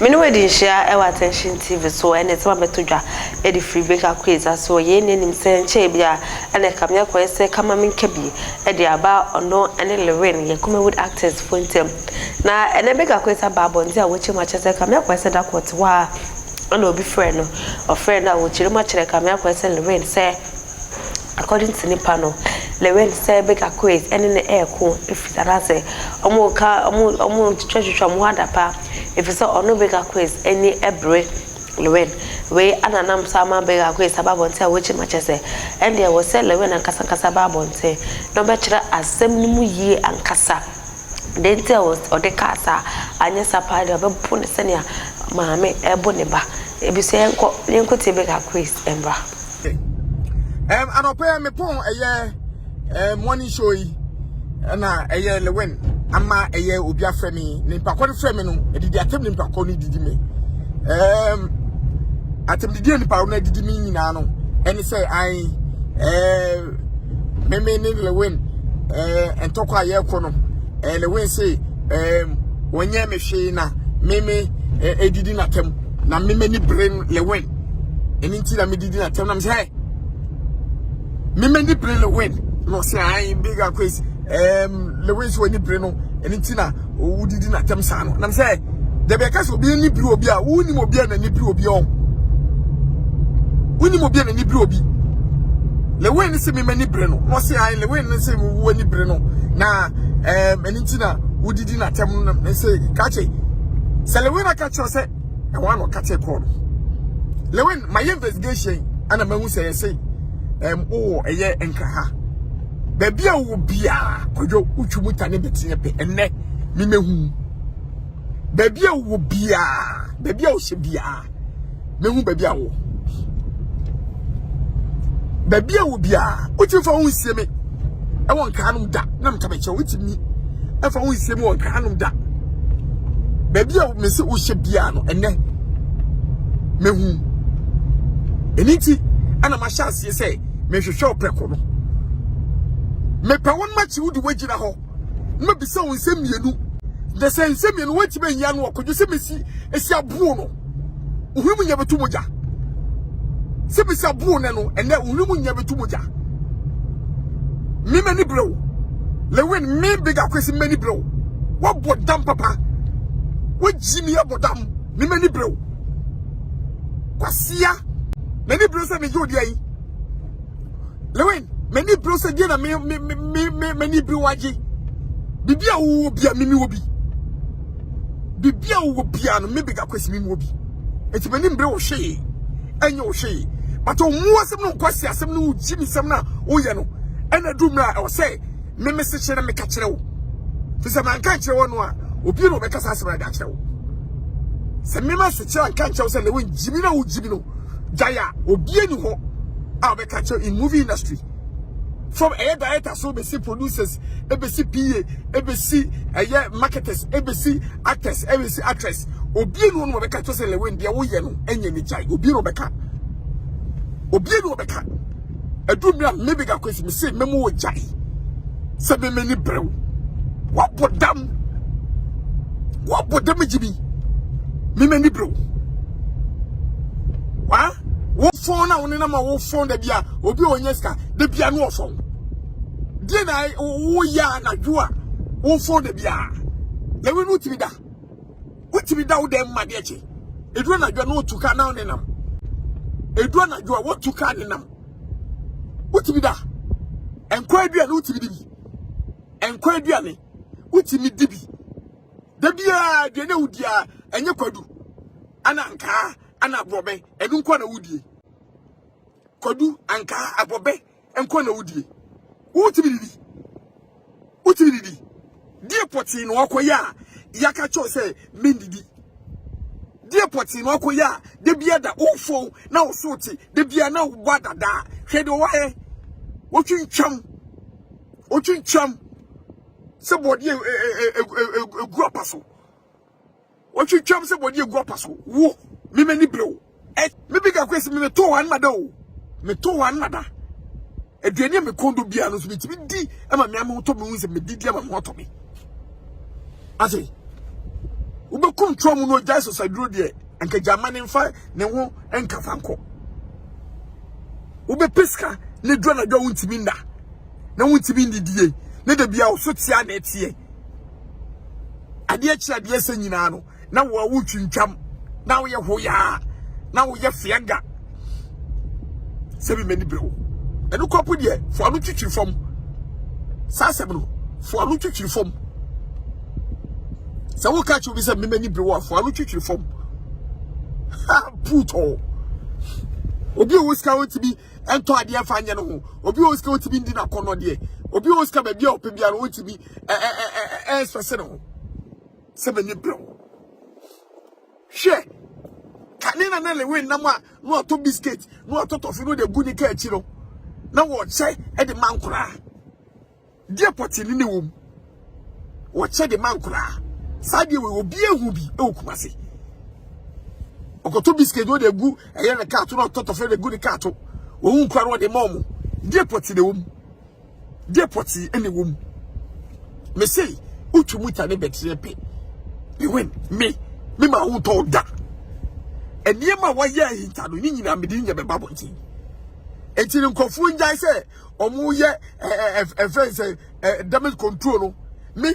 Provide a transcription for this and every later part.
Many wedding share our attention TV so and it's one betudra Eddie free baker quiz so ye name saying Chabia and a camia quest come in kebi Eddie about or no any Lilwi̳ ye come with actors for him. Now and a bigger quiz about Bonzia which much as a camia quest that what wa no be friend or friend that would much like camia quest and Lilwi̳ say according to the panel Lilwi̳ say bigger quiz and in the air cool if that I say almost treasure from Wadapa. If it's all no bigger quiz, any every Lilwi̳, we ananam sama bigger quiz about bonte which much as and there was Lilwi̳ and Casa bonte. No better as some ye and Casa. Then tell us or the Casa, and yes, a party of a punisania, Mammy, a boniba. If you say, you could take bigger quiz, Embra. And I'll pay me pon a year, money showy, and a year Lilwi̳. Ama eye obi afremi nimpa kwani fremi no edidi atem nimpa kwani didi me atem didi nimpa no didi me nyina no eni say ai meme ni Lilwi̳ entokwa ye kwo no Lilwi̳ say wonye me hwe na meme edidi na tem na meme ni brain Lilwi̳ eni nti na me didi na tem na me say meme ni brain Lilwi̳ no say ai bigger quiz Lilwi̳ so ni brain no eni nti na o didi na tem sa no na me say de be ka so bi ni bri obi a woni mo bia na ni bri obi on woni mo bia na ni bri obi Lilwi̳ ni se meme ni brain no say ai Lilwi̳ ni se wo ni brain no na eni nti na wo didi na tem no na say ka che se Lilwi̳ na ka che say e wa no ka che ko no Lilwi̳ my investigation ana mahu say eye enka ha Bebia wo bia kojo utwu mutane betinye pe enne mi mehu bebia wo bebia wo hye bia mehu bebia wo uti fa wo nsie me e won kanum da na mtabeche uti mi e fa wo nsie me won kanum da bebia wo mese wo hye bia no enne mehu eniti ana ma chance say me hwehwe opreko no me pa won machi wudi wajira ho me bisa won semienu de semienu wati be nya no okojo se mesi esi abuo no uhuru nya betu moja se mesi abuo ne no ene uhuru nya betu moja mi mani bro Lilwi̳ me bigger kwesi mani bro wo bodam papa wo jimi abodam mi mani bro kwasia mani bro se me jodi ai Lilwi̳ many bros again na many bro waji bibia wo bia mimi wo bi bibia wo bia no me bigger kwesi mimi wo bi enti many bro wo hwe enye wo hwe but o mu asem no kwasi asem no jimi sem na wo ye no ena dumra o say me se chere me ka kire wo fi se man ka kire wo no a obi no be kasa asem da kire wo se me ma se chere kan kire wo se le won jimi na wo jimi no jaya obi eni ho a be ka kire in movie industry from a director so be see producers ebesi PA ebesi marketers ebesi actors ebesi actress obi no no be ka to say Lilwi̳ de wo ye no enye ni jai obi no be ka edumra me bigger kwesi me say memo wo jai se me ni brew wa bodam jibi me ni brew wa wo phone na woni na ma wo phone da bia obi onyeska da bia no phone die na wo ya na dwoa wo phone da bia Lilwi̳ no timi da wo dem ma de eche eduro na dwoa no tuka na onenam eduro na dwoa wo tuka nenam wo timi da enkwa adua no timi dibi enkwa adua ne wo timi dibi da bia de na wudia enye kwadu ana nka ana brobe enu nko na wudie kodu anka abobe enko na wudie utibidi die poti no akoya yaka cho se mendidi die poti no akoya de bia da ofo na osoti de bia na wadada hwede wae otwincham se body egu apaso otwincham se body egu apaso wo me mani bro me bigger kwesi me to wan mada o me to wan mada eduane me kondo bia no so bitimi di ama me am to me hu se me didi ama mo to me ase Ubekum trom no jai so sadro de anka jamane mfa ne ho enka fanko. Ube peska ne dro na dwa wuntimi nda. Na wuntimi ndidie. Ne da bia wo so tia na etie. Ade a kira de ese nyina no na wo wutwintwam na wo ye hoya na wo ye fianga sebi meni bewo enu kopu de fo anu twitwi fom sa asem no fo anu twitwi fom sa wo ka chu bi se meni bewo fo anu twitwi fom puto obi o ska wo tibi ento ade afa anye no ho obi o ska wo tibi ndi na kono de obi o ska ba bia o pe bia no wo tibi Expøsẹ no sebe ni bro she kanina na Lilwi̳ nama no to biscuit no to tofi no de guni ka achi no na wo che e de mankura die poti ni ne wom wo che de mankura sa de we obi ehu bi e okumase okoto biscuit do de gu eye ne ka to no to tofi de guni ka to wo hu kwa no de mom die poti de wom die poti ene wom me say utu muta ne betre pe Lilwi̳ me ma hu to da eniema wa ye hinta no nyina me di nya be babonti etiri nkofu njai se omu ye efense damage control no me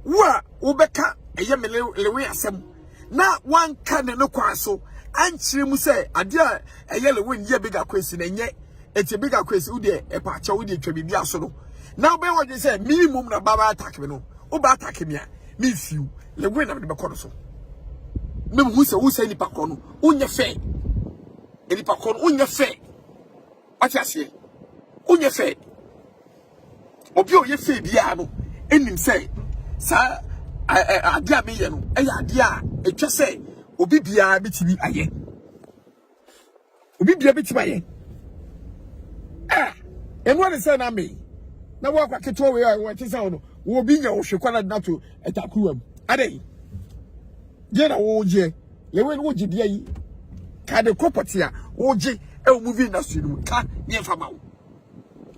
wa obeka eye me Lilwi̳ asem na wanka ne no kwaso anchire mu se ade a eye Lilwi̳ ye big Akwes na nye eti big Akwes u de e pa cha u de twa bibia so no na obe wo se minimum na baba attack me no oba attack me a me fiu Lilwi̳ na me be kono so me hu se wo se nipa kono unye fe nipa kono unye fe ati ase unye fe obi o ye fe bia no enim se sa ade a me ye no e ya ade a etwa se obi bia bitibi aye obi bia bitibi aye enwa ne se na me na wo akwa keto we wo ti se no wo bi nya wo hwekwa na to etakuwam ade ye na wo je Lilwi̳ wo je dia yi ka de property a wo je e wo movie industry no ka ne fa ma wo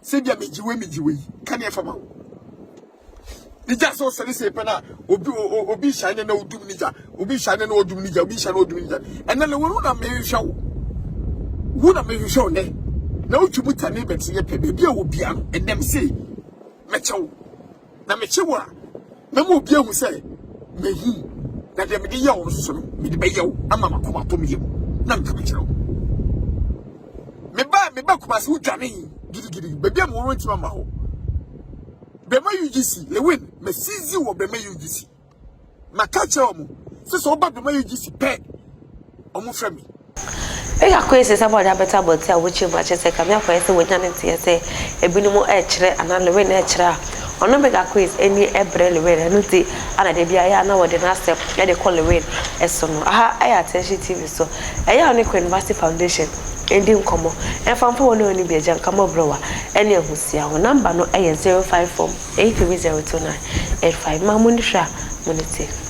se dia mejiwe ka ne fa ma wo ija so se pe na obi shine na odum nija obi shine na odum nija obi shine na odum nija ena Lilwi̳ na me hwa wo na me hwa ne na otwu tane beti ye pe bia wo bia no enem sei mechewo na mechewo a na mo bia hu se mehu na de me di yawo so no me di be yawo ama makoma to me yem na nka me kire me ba kuma se udwane gidi be bia mo wonti mama ho be ma UGC Lilwi̳ me sizi wo be ma UGC makache omo se so ba be ma UGC pe omo fra mi Akwes is about better but which you much as a camera for a winner and say a minimum etchere and a Lilwi̳ etchere. On no Akwes any ebre Lilwi̳ and the other day I know what the last step they call Lilwi̳ as so no. I attention TV so I only University Foundation ending como and from for no any be a junk come over any of who's your number no a 054 83029 85 Mamunisha Munity.